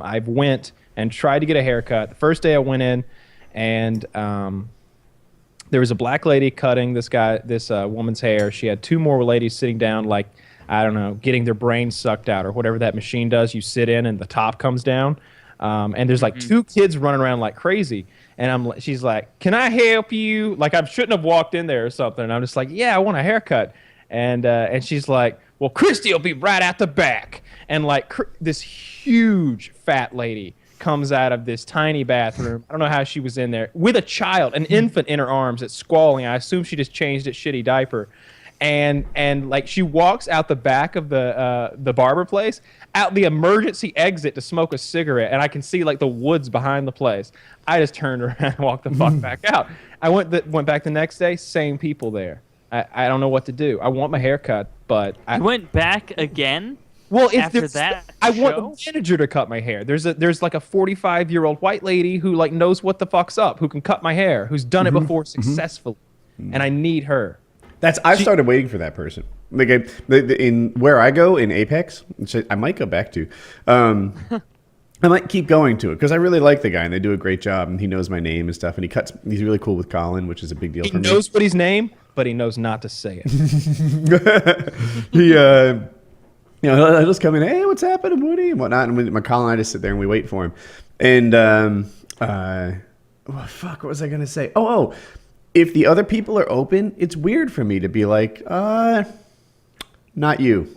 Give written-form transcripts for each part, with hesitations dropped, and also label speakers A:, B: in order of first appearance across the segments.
A: I went and tried to get a haircut. The first day I went in, and there was a black lady cutting this woman's hair. She had two more ladies sitting down, like, I don't know, getting their brains sucked out or whatever that machine does. You sit in and the top comes down. And there's like two kids running around like crazy. And she's like, "Can I help you?" Like I shouldn't have walked in there or something. And I'm just like, "Yeah, I want a haircut." And she's like, "Well, Christy will be right at the back." And like this huge fat lady comes out of this tiny bathroom. I don't know how she was in there with a child, an infant in her arms that's squalling. I assume she just changed its shitty diaper. And like she walks out the back of the barber place, out the emergency exit to smoke a cigarette, and I can see like the woods behind the place. I just turned around and walked the fuck back out. I went back the next day, same people there. I don't know what to do. I want my hair cut, but
B: you went back again.
A: Well,
B: after that,
A: I want the manager to cut my hair. There's like a 45-year-old white lady who like knows what the fuck's up, who can cut my hair, who's done it before successfully, and I need her.
C: I've started waiting for that person. Like in where I go in Apex, which I might go back to. I might keep going to it because I really like the guy and they do a great job and he knows my name and stuff and he's really cool with Colin, which is a big deal for me.
A: He knows what his name, but he knows not to say it.
C: He'll just come in, "Hey, what's happening, Woody?" and whatnot. And my Colin and I just sit there and we wait for him. And what was I gonna say? Oh. If the other people are open, it's weird for me to be like, not you.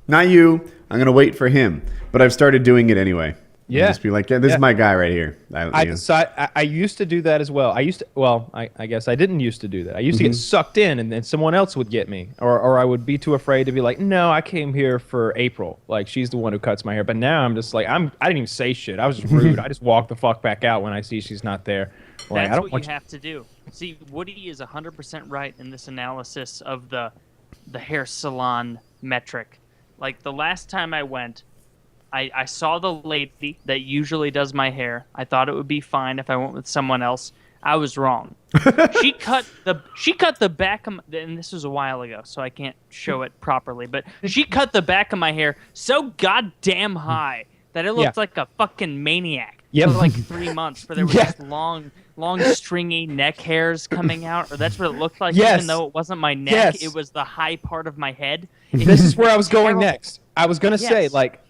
C: I'm going to wait for him. But I've started doing it anyway.
A: Yeah.
C: Just be like, yeah, this is my guy right here.
A: I used to do that as well. I guess I didn't used to do that. I used to get sucked in and then someone else would get me. Or I would be too afraid to be like, "No, I came here for April. Like, she's the one who cuts my hair." But now I'm just like, I didn't even say shit. I was just rude. I just walk the fuck back out when I see she's not there. Like,
B: That's what you have to do. See, Woody is 100% right in this analysis of the hair salon metric. Like, the last time I went, I saw the lady that usually does my hair. I thought it would be fine if I went with someone else. I was wrong. She cut the back of and this was a while ago, so I can't show it properly, but she cut the back of my hair so goddamn high that it looked like a fucking maniac.
A: Yep.
B: For like 3 months, where there was just long stringy neck hairs coming out, or that's what it looked like.
A: Yes.
B: Even though it wasn't my neck,
A: Yes.
B: it was the high part of my head.
A: This is where I was going next. I was going to say, like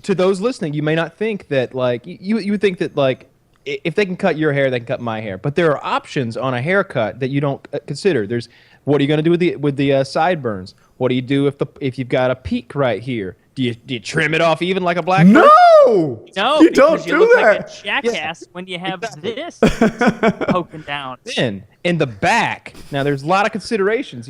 A: to those listening, you may not think that, like, you would think that, like, if they can cut your hair, they can cut my hair. But there are options on a haircut that you don't consider. There's, what are you going to do with the sideburns? What do you do if you've got a peak right here? Do you trim it off even like a black person?
C: No,
B: you
C: don't
B: do look
C: that.
B: Like a jackass when you have this poking down.
A: Then in the back, now there's a lot of considerations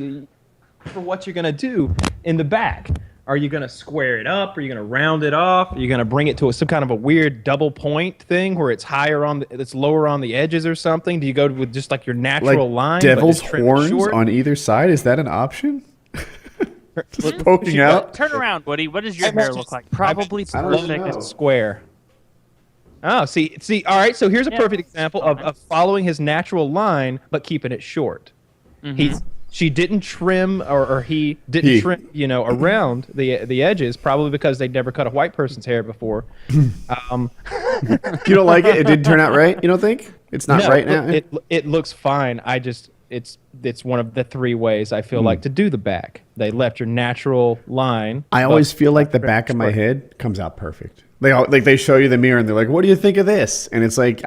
A: for what you're gonna do in the back. Are you gonna square it up? Are you gonna round it off? Are you gonna bring it to some kind of a weird double point thing where it's it's lower on the edges or something? Do you go with just like your natural line?
C: Devil's horns on either side? Is that an option? Just poking out.
B: Turn around, Woody. What does your hair look like? Probably perfect.
A: Square. Oh, see. All right. So here's a perfect example of following his natural line but keeping it short. She didn't trim, or he didn't trim, around the edges, probably because they'd never cut a white person's hair before.
C: You don't like it? It didn't turn out right? You don't think? It's not right now?
A: It looks fine. It's one of the three ways I feel like to do the back. They left your natural line.
C: I always feel like the back of my head comes out perfect. They show you the mirror and they're like, "What do you think of this?" And it's like,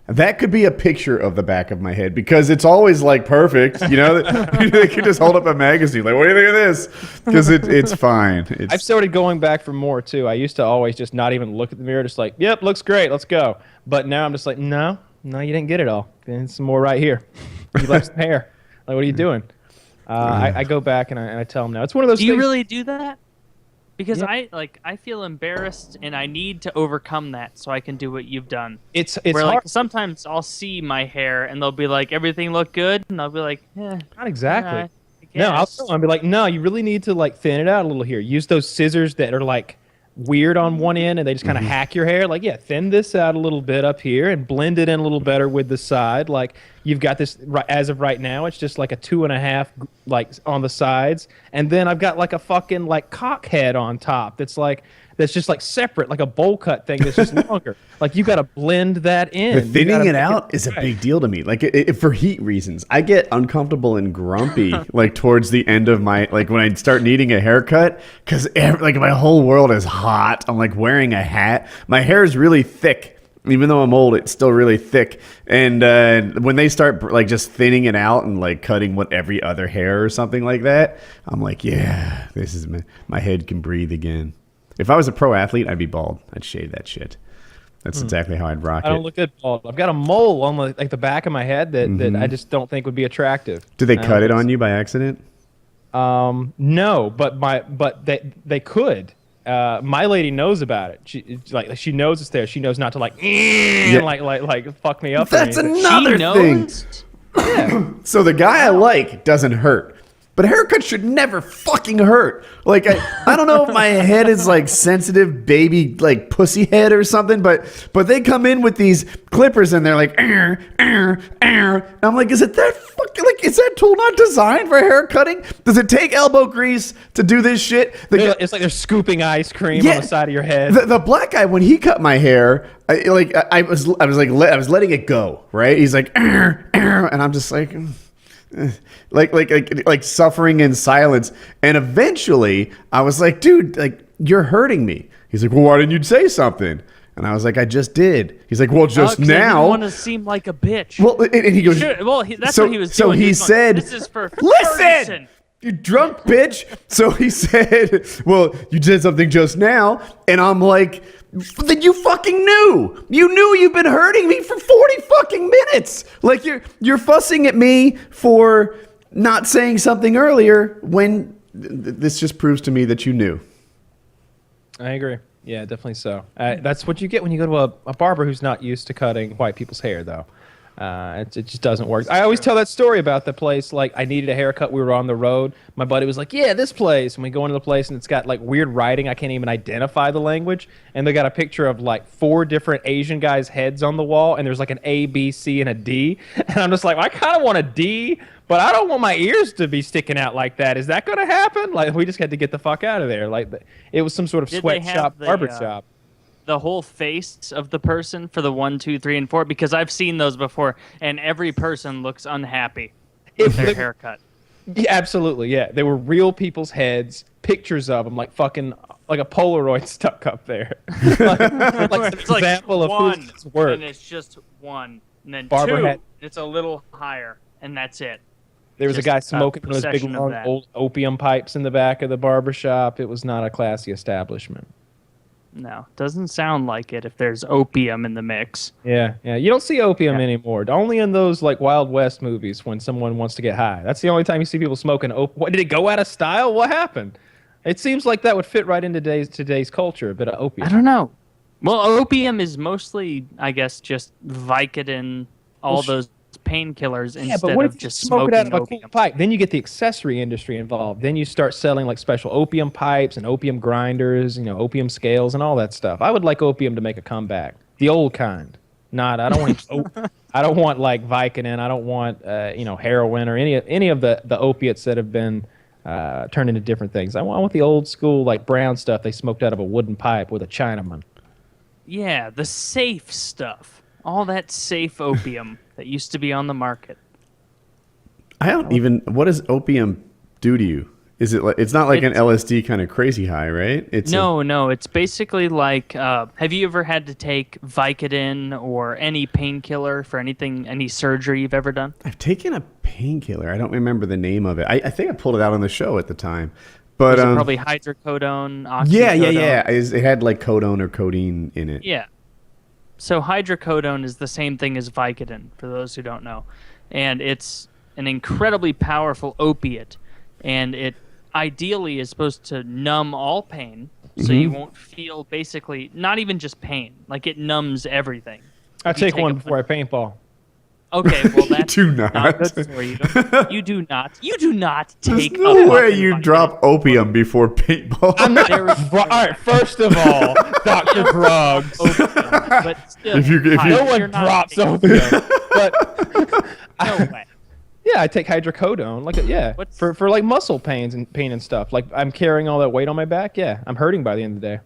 C: that could be a picture of the back of my head because it's always like perfect. They could just hold up a magazine like, "What do you think of this?" Because it's fine.
A: I've started going back for more too. I used to always just not even look at the mirror, just like, "Yep, looks great, let's go." But now I'm just like, no, you didn't get it all. There's some more right here. You left some hair. Like, what are you doing? I go back and I tell them now. It's one of those.
B: Do
A: things.
B: You really do that? Because I feel embarrassed and I need to overcome that so I can do what you've done.
A: It's
B: where
A: hard.
B: Like sometimes I'll see my hair and they'll be like, "Everything look good," and I'll be like, "Not
A: exactly." No, I'll be like, "No, you really need to like thin it out a little here. Use those scissors that are like weird on one end and they just kind of hack your hair. Like, thin this out a little bit up here and blend it in a little better with the side. Like, you've got this, as of right now, it's just like a 2.5, like, on the sides. And then I've got like a fucking, like, cock head on top that's like that's just like separate, like a bowl cut thing that's just longer. Like you got to blend that in.
C: The thinning it out is a big deal to me. Like for heat reasons, I get uncomfortable and grumpy like towards the end of my like when I start needing a haircut because like my whole world is hot. I'm like wearing a hat. My hair is really thick. Even though I'm old, it's still really thick. And when they start like just thinning it out and like cutting what every other hair or something like that, I'm like, yeah, this is my head can breathe again. If I was a pro athlete, I'd be bald. I'd shave that shit. That's exactly how I'd rock it.
A: I don't look good bald. I've got a mole on like the back of my head that I just don't think would be attractive.
C: Did they cut it on you by accident?
A: No, but they could. My lady knows about it. She knows it's there. She knows not to like fuck me up.
C: That's
A: or anything.
C: another thing.
A: Yeah.
C: So the guy I like doesn't hurt. But haircuts should never fucking hurt. Like I don't know if my head is like sensitive baby like pussy head or something, but they come in with these clippers and they're like, and I'm like, is it that fucking like is that tool not designed for hair cutting? Does it take elbow grease to do this shit?
A: It's like they're scooping ice cream on the side of your head.
C: The black guy when he cut my hair, I was letting it go, right? He's like, and I'm just like. Like suffering in silence, and eventually I was like, dude, like you're hurting me. He's like, well, why didn't you say something? And I was like, I just did. He's like, well, just now. I
B: didn't want to seem like a bitch.
C: Well, and he goes,
B: that's what he was doing.
C: So he said,
B: this is for
C: listen, you drunk bitch. So he said, well, you did something just now, and I'm like. Then you fucking knew. You knew you've been hurting me for 40 fucking minutes. Like you're fussing at me for not saying something earlier when this just proves to me that you knew.
A: I agree. Yeah, definitely so. That's what you get when you go to a barber who's not used to cutting white people's hair, though. It just doesn't work. I always tell that story about the place. Like, I needed a haircut. We were on the road. My buddy was like, yeah, this place. And we go into the place, and it's got, like, weird writing. I can't even identify the language. And they got a picture of, like, 4 different Asian guys' heads on the wall. And there's, like, an A, B, C, and a D. And I'm just like, I kind of want a D, but I don't want my ears to be sticking out like that. Is that going to happen? Like, we just had to get the fuck out of there. Like, it was some sort of sweatshop, barber shop.
B: The whole face of the person for the 1, 2, 3, and 4, because I've seen those before, and every person looks unhappy with their haircut.
A: Yeah, absolutely, yeah. They were real people's heads, pictures of them, like fucking like a Polaroid stuck up there. like
B: it's like
A: example of
B: one,
A: whose work.
B: and it's just 1, and then
A: Barber
B: 2,
A: had,
B: it's a little higher, and that's it.
A: There was
B: just
A: a guy smoking one of those big long
B: that.
A: old opium pipes in the back of the barber shop. It was not a classy establishment.
B: No, doesn't sound like it if there's opium in the mix.
A: Yeah. You don't see opium anymore. Only in those like Wild West movies when someone wants to get high. That's the only time you see people smoking opium. What, did it go out of style? What happened? It seems like that would fit right into today's culture, a bit of opium.
B: I don't know. Well, opium is mostly, I guess, just Vicodin, all those painkillers instead of just smoking
A: it out of a
B: opium.
A: cool pipe? Then you get the accessory industry involved. Then you start selling like special opium pipes and opium grinders, opium scales and all that stuff. I would like opium to make a comeback, the old kind. I don't want. I don't want like Vicodin. I don't want heroin or any of the opiates that have been turned into different things. I want the old school like brown stuff they smoked out of a wooden pipe with a Chinaman.
B: Yeah, the safe stuff. All that safe opium that used to be on the market.
C: I don't even. What does opium do to you? Is it like it's not like an LSD kind of crazy high, right?
B: No. It's basically like. Have you ever had to take Vicodin or any painkiller for any surgery you've ever done?
C: I've taken a painkiller. I don't remember the name of it. I think I pulled it out on the show at the time. But
B: probably hydrocodone, oxycodone.
C: Yeah. It had like codone or codeine in it.
B: Yeah. So hydrocodone is the same thing as Vicodin, for those who don't know. And it's an incredibly powerful opiate. And it ideally is supposed to numb all pain, so you won't feel basically, not even just pain. Like it numbs everything.
A: I take one before I paintball.
B: Okay, well that's
C: do not.
B: good for you. You do not. You do not take.
C: There's no way you drop opium before paintball.
A: I'm not. All right, first of all, Dr. Drugs.
B: Opium, but still,
A: no one drops opium. But
B: no way.
A: Yeah, I take hydrocodone. For like muscle pains and pain and stuff. Like I'm carrying all that weight on my back. Yeah, I'm hurting by the end of the day.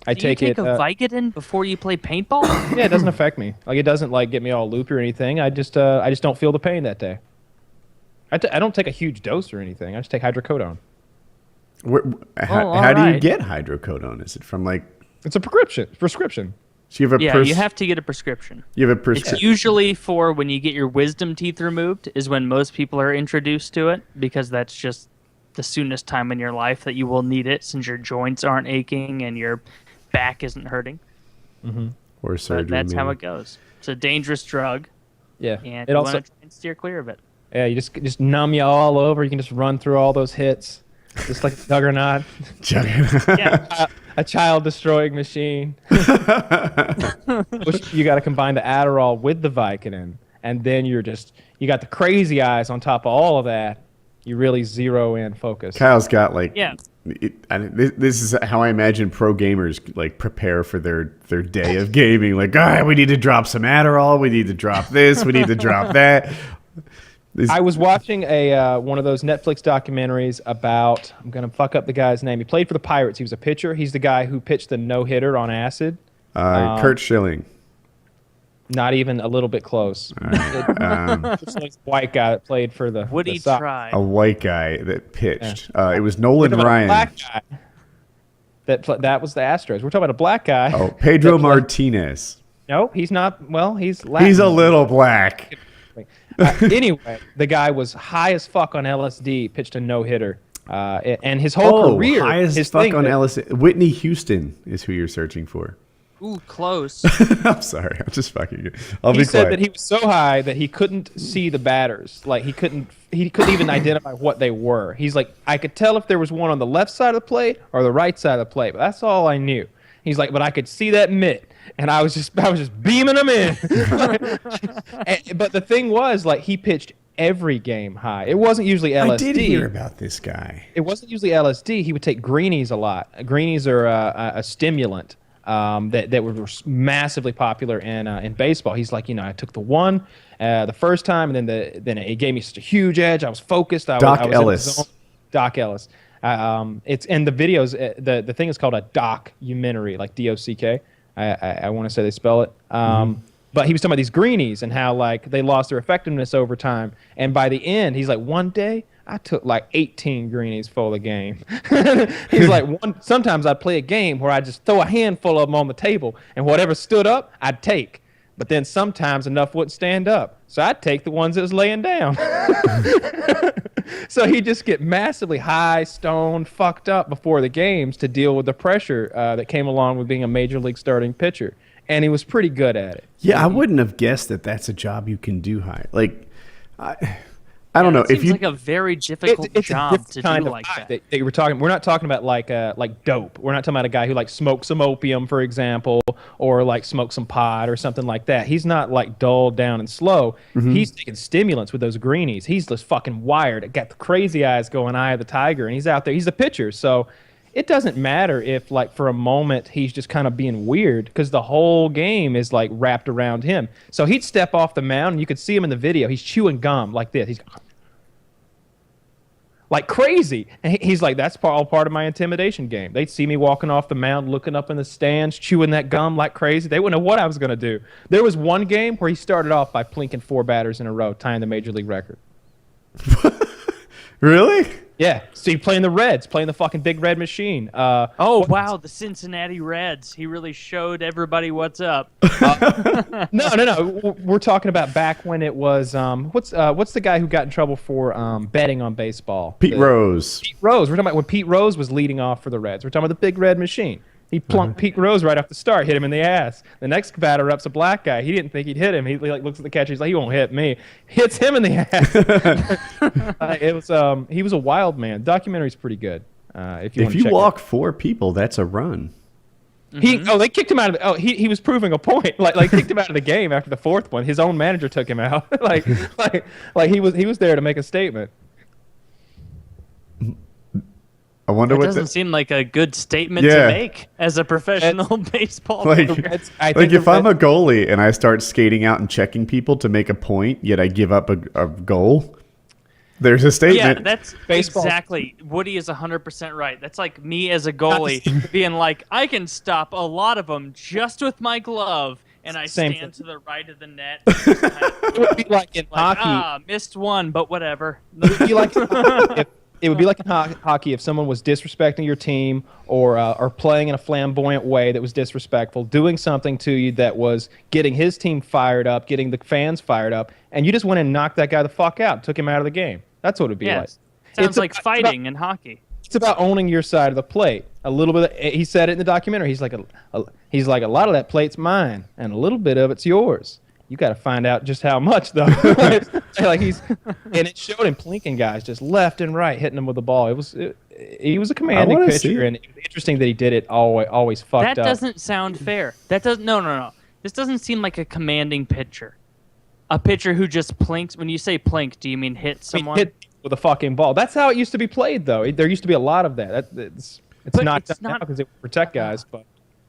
A: I
B: Do you
A: take
B: take
A: it.
B: a Vicodin before you play paintball?
A: Yeah, it doesn't affect me. Like it doesn't like get me all loopy or anything. I just don't feel the pain that day. I don't take a huge dose or anything. I just take hydrocodone.
C: How do you get hydrocodone? Is it from like?
A: It's a prescription.
C: So you have a
B: You have to get a prescription.
C: You have a prescription.
B: It's usually for when you get your wisdom teeth removed is when most people are introduced to it because that's just the soonest time in your life that you will need it since your joints aren't aching and your back isn't hurting.
A: Mm-hmm.
C: Or surgery.
B: But that's how it goes. It's a dangerous drug.
A: Yeah.
B: And you want to try and steer clear of it.
A: Yeah, you just numb you all over. You can just run through all those hits, just like Juggernaut.
B: Yeah.
A: A child-destroying machine. You got to combine the Adderall with the Vicodin, and then you got the crazy eyes on top of all of that. You really zero in focus.
C: Kyle's got like this is how I imagine pro gamers like prepare for their day of gaming. Like, all right, we need to drop some Adderall. We need to drop this. We need to drop that.
A: I was watching one of those Netflix documentaries about, I'm going to fuck up the guy's name. He played for the Pirates. He was a pitcher. He's the guy who pitched the no-hitter on acid.
C: Kurt Schilling.
A: Not even a little bit close. It's like a white guy that played for the
B: Woody
A: Sox.
B: tried.
C: A white guy that pitched. It was Nolan Ryan.
A: A black guy that was the Astros. We're talking about a black guy.
C: Oh, Pedro Martinez.
A: No, he's not. Well, he's Latin.
C: He's a little black.
A: Anyway, the guy was high as fuck on LSD, pitched a no-hitter. And his whole career...
C: high as fuck on LSD. Whitney Houston is who you're searching for.
B: Ooh, close.
C: I'm sorry. I'm just fucking...
A: He
C: be
A: said
C: quiet.
A: that he was so high that he couldn't see the batters. Like, he couldn't even identify what they were. He's like, I could tell if there was one on the left side of the plate or the right side of the plate, but that's all I knew. He's like, but I could see that mitt. And I was just beaming them in. But the thing was, like, he pitched every game high. It wasn't usually LSD.
C: I did hear about this guy.
A: It wasn't usually LSD. He would take greenies a lot. Greenies are a stimulant that were massively popular in baseball. He's like, I took the one the first time, and then it gave me such a huge edge. I was focused. I was
C: Ellis.
A: Doc Ellis. It's in the videos. The thing is called a documentary, like DOCK. I want to say they spell it. But he was talking about these greenies and how like they lost their effectiveness over time. And by the end, he's like, one day I took like 18 greenies for the game. He's like, sometimes I'd play a game where I just throw a handful of them on the table, and whatever stood up, I'd take. But then sometimes enough wouldn't stand up, so I'd take the ones that was laying down. So he'd just get massively high, stoned, fucked up before the games to deal with the pressure that came along with being a major league starting pitcher. And he was pretty good at it.
C: Yeah, I wouldn't have guessed that that's a job you can do high. Like, I don't know.
B: It seems like a very difficult job to do like that.
A: We're not talking about like dope. We're not talking about a guy who like smokes some opium, for example, or like smokes some pot or something like that. He's not like dulled down and slow. Mm-hmm. He's taking stimulants with those greenies. He's just fucking wired. Got the crazy eyes going, eye of the tiger, and he's out there. He's the pitcher, so it doesn't matter if like for a moment he's just kind of being weird because the whole game is like wrapped around him. So he'd step off the mound, and you could see him in the video. He's chewing gum like this. He's like crazy. And he's like, that's all part of my intimidation game. They'd see me walking off the mound, looking up in the stands, chewing that gum like crazy. They wouldn't know what I was going to do. There was one game where he started off by plinking 4 batters in a row, tying the major league record.
C: Really?
A: Yeah. So he playing the Reds, playing the fucking big red machine.
B: Wow, the Cincinnati Reds. He really showed everybody what's up.
A: No. We're talking about back when it was what's the guy who got in trouble for betting on baseball?
C: Pete Rose.
A: Pete Rose. We're talking about when Pete Rose was leading off for the Reds. We're talking about the big red machine. He plunked Pete Rose right off the start, hit him in the ass. The next batter up's a black guy. He didn't think he'd hit him. He like looks at the catcher. He's like, he won't hit me. Hits him in the ass. He was a wild man. Documentary's pretty good. If you
C: walk 4 people, that's a run.
A: They kicked him out of he was proving a point. Like kicked him out of the game after the 4th one. His own manager took him out. like he was there to make a statement.
C: I wonder
B: what doesn't seem like a good statement to make as a professional baseball player.
C: If I'm a goalie and I start skating out and checking people to make a point, yet I give up a goal. There's a statement.
B: Yeah, that's
A: Baseball.
B: exactly. Woody is 100% right. That's like me as a goalie being like, I can stop a lot of them just with my glove, and I
A: Same
B: stand
A: thing.
B: to the right of the net. And just kind of
A: It would be like in hockey.
B: missed one, but whatever.
A: It would be like it would be like in hockey if someone was disrespecting your team or playing in a flamboyant way that was disrespectful, doing something to you that was getting his team fired up, getting the fans fired up, and you just went and knocked that guy the fuck out, took him out of the game. That's what it'd be like.
B: Yes. Sounds like
A: it's
B: fighting in hockey.
A: It's about owning your side of the plate. A little bit. He said it in the documentary. He's like a lot of that plate's mine, and a little bit of it's yours. You got to find out just how much, though. And it showed him plinking guys just left and right, hitting them with the ball. He was a commanding pitcher, and it was interesting that he did it always fucked
B: That
A: up.
B: doesn't sound fair. That doesn't. No. This doesn't seem like a commanding pitcher. A pitcher who just plinks. When you say plink, do you mean hit someone?
A: Hit with a fucking ball. That's how it used to be played, though. There used to be a lot of that. It's not done now because it would protect guys, but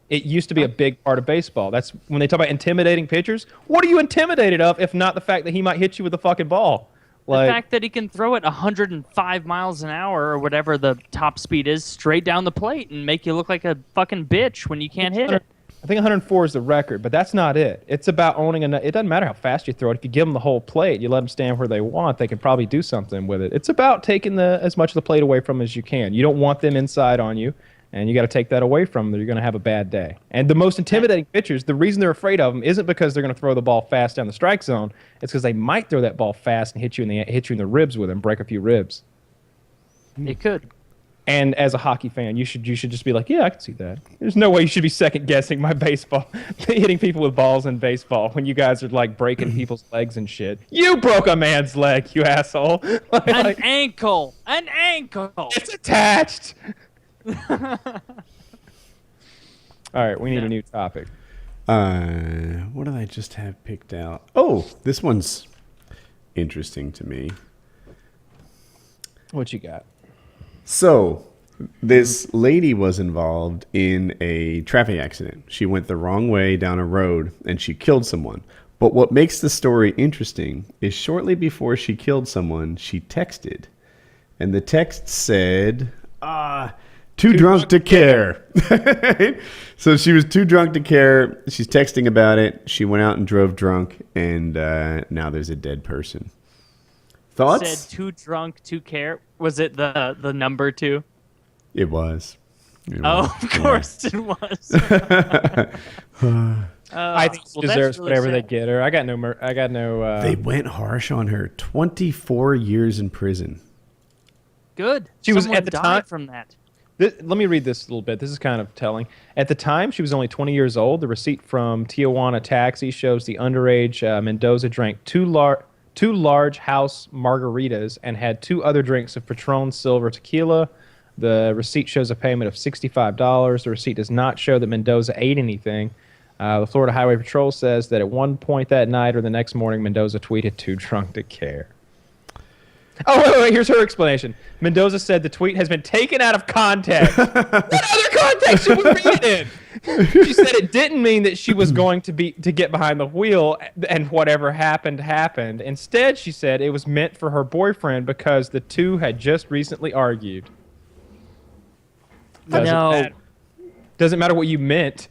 A: it used to be a big part of baseball. That's when they talk about intimidating pitchers. What are you intimidated of if not the fact that he might hit you with a fucking ball?
B: The fact that he can throw it 105 miles an hour or whatever the top speed is straight down the plate and make you look like a fucking bitch when you can't hit it.
A: I think 104 is the record, but that's not it. It's about owning it doesn't matter how fast you throw it. If you give them the whole plate, you let them stand where they want, they can probably do something with it. It's about taking as much of the plate away from them as you can. You don't want them inside on you, and you got to take that away from them or you're going to have a bad day. And the most intimidating pitchers, the reason they're afraid of them isn't because they're going to throw the ball fast down the strike zone. It's because they might throw that ball fast and hit you in the ribs with them, break a few ribs.
B: It could.
A: And as a hockey fan, you should just be like, yeah, I can see that. There's no way you should be second guessing my baseball, hitting people with balls in baseball when you guys are like breaking people's legs and shit. You broke a man's leg, you asshole.
B: An ankle.
A: It's attached. All right, we need a new topic.
C: What did I just have picked out? Oh, this one's interesting to me.
A: What you got?
C: So, this lady was involved in a traffic accident. She went the wrong way down a road and she killed someone. But what makes the story interesting is shortly before she killed someone, she texted. And the text said, too drunk to care. So she was too drunk to care. She's texting about it. She went out and drove drunk, and now there's a dead person. Thoughts?
B: Said too drunk to care. Was it the number 2?
C: It was.
B: Of course it was.
A: I think she deserves
B: really
A: whatever
B: sad.
A: they get her. I got no.
C: They went harsh on her. 24 years in prison.
B: Good.
A: She was
B: Someone
A: at the
B: died
A: time-
B: from that.
A: Let me read this a little bit. This is kind of telling. At the time, she was only 20 years old. The receipt from Tijuana Taxi shows the underage Mendoza drank two large house margaritas and had 2 other drinks of Patron Silver tequila. The receipt shows a payment of $65. The receipt does not show that Mendoza ate anything. The Florida Highway Patrol says that at one point that night or the next morning, Mendoza tweeted, "Too drunk to care." Oh, wait, here's her explanation. Mendoza said the tweet has been taken out of context. What other context should we read it in? She said it didn't mean that she was going to get behind the wheel and whatever happened, happened. Instead, she said it was meant for her boyfriend because the two had just recently argued. Doesn't matter what you meant.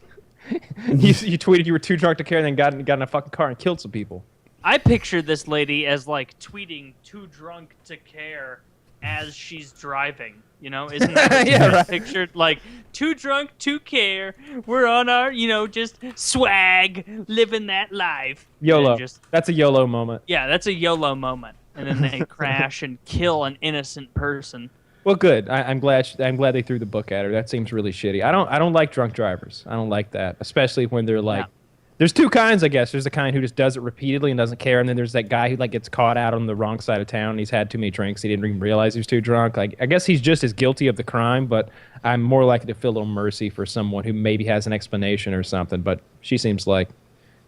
A: You tweeted you were too drunk to care and then got in a fucking car and killed some people.
B: I pictured this lady as like tweeting "too drunk to care" as she's driving. You know, isn't that what
A: Yeah,
B: you
A: right.
B: pictured? Like "too drunk to care." We're on our, just swag, living that life.
A: YOLO.
B: And
A: That's a YOLO moment.
B: yeah, that's a YOLO moment. And then they crash and kill an innocent person.
A: Well, good. I'm glad they threw the book at her. That seems really shitty. I don't like drunk drivers. I don't like that, especially when they're like.
B: Yeah.
A: There's 2 kinds, I guess. There's the kind who just does it repeatedly and doesn't care, and then there's that guy who like gets caught out on the wrong side of town. And he's had too many drinks. He didn't even realize he was too drunk. Like, I guess he's just as guilty of the crime, but I'm more likely to feel a little mercy for someone who maybe has an explanation or something. But she seems like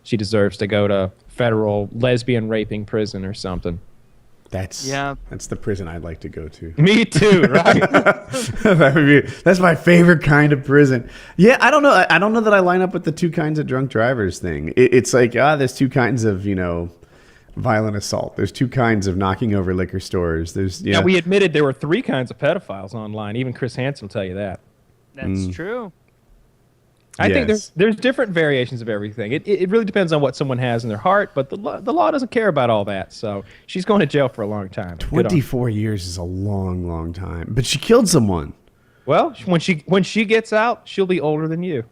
A: she deserves to go to federal lesbian raping prison or something.
C: That's the prison I'd like to go to.
A: Me too, right?
C: That's my favorite kind of prison. Yeah, I don't know. I don't know that I line up with the 2 kinds of drunk drivers thing. It's like there's 2 kinds of violent assault. There's two kinds of knocking over liquor stores. There's
A: Now, we admitted there were 3 kinds of pedophiles online. Even Chris Hansen will tell you that.
B: That's true.
A: I think there's different variations of everything. It really depends on what someone has in their heart, but the law doesn't care about all that. So she's going to jail for a long time.
C: 24 years is a long, long time. But she killed someone.
A: Well, when she gets out, she'll be older than you.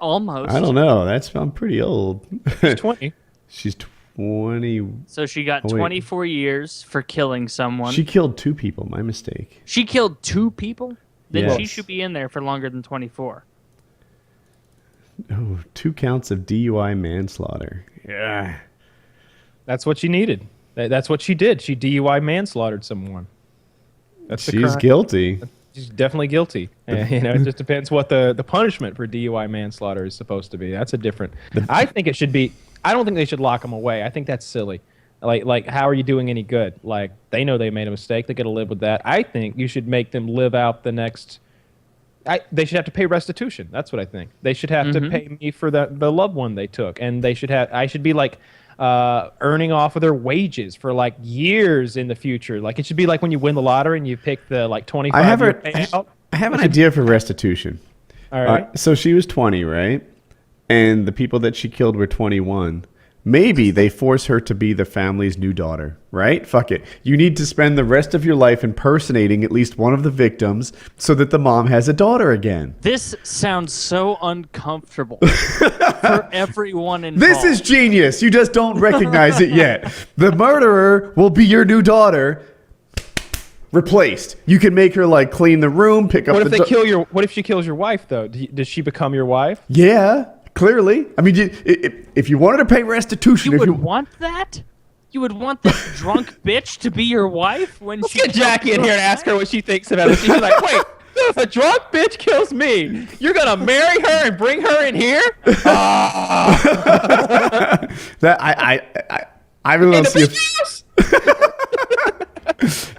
B: Almost.
C: I don't know. I'm pretty old.
A: She's 20.
C: She's 20.
B: So she got 24 years for killing someone.
C: She killed 2 people. My mistake.
B: She killed 2 people? Then
C: Yes.
B: she should be in there for longer than 24.
C: Oh, 2 counts of DUI manslaughter. Yeah.
A: That's what she needed. That's what she did. She DUI manslaughtered someone. That's the
C: She's
A: crime.
C: guilty.
A: She's definitely guilty. And, it just depends what the punishment for DUI manslaughter is supposed to be. That's a different. I think it should be. I don't think they should lock them away. I think that's silly. Like, how are you doing any good? Like, they know they made a mistake. They got to live with that. I think you should make them live out the next. They should have to pay restitution. That's what I think. They should have to pay me for the loved one they took, and they should have. I should be like earning off of their wages for like years in the future. Like, it should be like when you win the lottery and you pick the like 25-year payout.
C: I have an idea for restitution.
A: All right.
C: So she was 20, right? And the people that she killed were 21. Maybe they force her to be the family's new daughter, right? Fuck it. You need to spend the rest of your life impersonating at least one of the victims so that the mom has a daughter again.
B: This sounds so uncomfortable for everyone involved.
C: This is genius. You just don't recognize it yet. The murderer will be your new daughter. Replaced. You can make her like clean the room, pick up
A: What if
C: the
A: they kill your? What if she kills your wife though? Does she become your wife?
C: Yeah, clearly. I mean, if you wanted to pay restitution,
B: You would want that? You would want this drunk bitch to be your wife when she
A: Get Jackie in here and ask her what she thinks about it. She's like, wait, if a drunk bitch kills me, you're gonna marry her and bring her in here?
C: that I really
A: In
C: don't
A: the
C: see.
A: big house?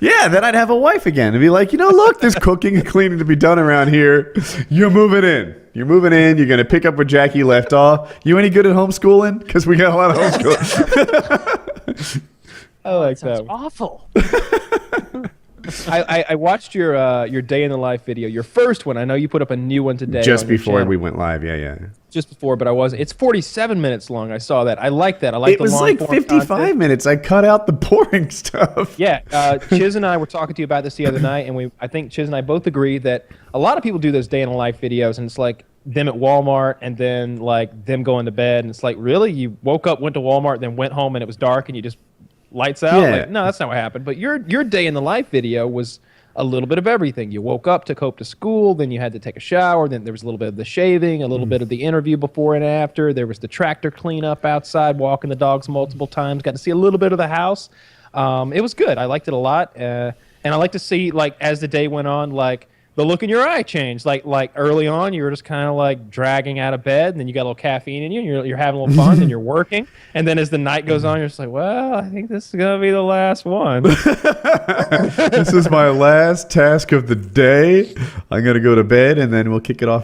C: Yeah, then I'd have a wife again and be like, look, there's cooking and cleaning to be done around here. You're moving in. You're moving in. You're gonna pick up where Jackie left off. You any good at homeschooling? Because we got a lot of homeschooling.
A: I like
B: Sounds
A: that.
B: awful.
A: I watched your day in the life video, your first one. I know you put up a new one today.
C: Just
A: on your
C: before
A: channel.
C: we went live. Yeah.
A: Just before, but I wasn't. It's 47 minutes long. I saw that. I like that. I like
C: It
A: the
C: was
A: long
C: like
A: form
C: 55
A: content.
C: minutes. I cut out the boring stuff.
A: Yeah, Chiz and I were talking to you about this the other night, and I think Chiz and I both agree that a lot of people do those day in the life videos, and it's like them at Walmart, and then like them going to bed, and it's like, really, you woke up, went to Walmart, then went home, and it was dark, and you just lights out.
C: Yeah.
A: Like, no, that's not what happened. But your day in the life video was a little bit of everything. You woke up, took Hope to school, then you had to take a shower, then there was a little bit of the shaving, a little bit of the interview before and after. There was the tractor cleanup outside, walking the dogs multiple times. Got to see a little bit of the house. It was good. I liked it a lot, and I like to see, like, as the day went on, like the look in your eye changed. Like early on, you were just kind of like dragging out of bed, and then you got a little caffeine in you, and you're having a little fun, and you're working. And then as the night goes on, you're just like, well, I think this is gonna be the last one.
C: This is my last task of the day. I'm going to go to bed, and then we'll kick it off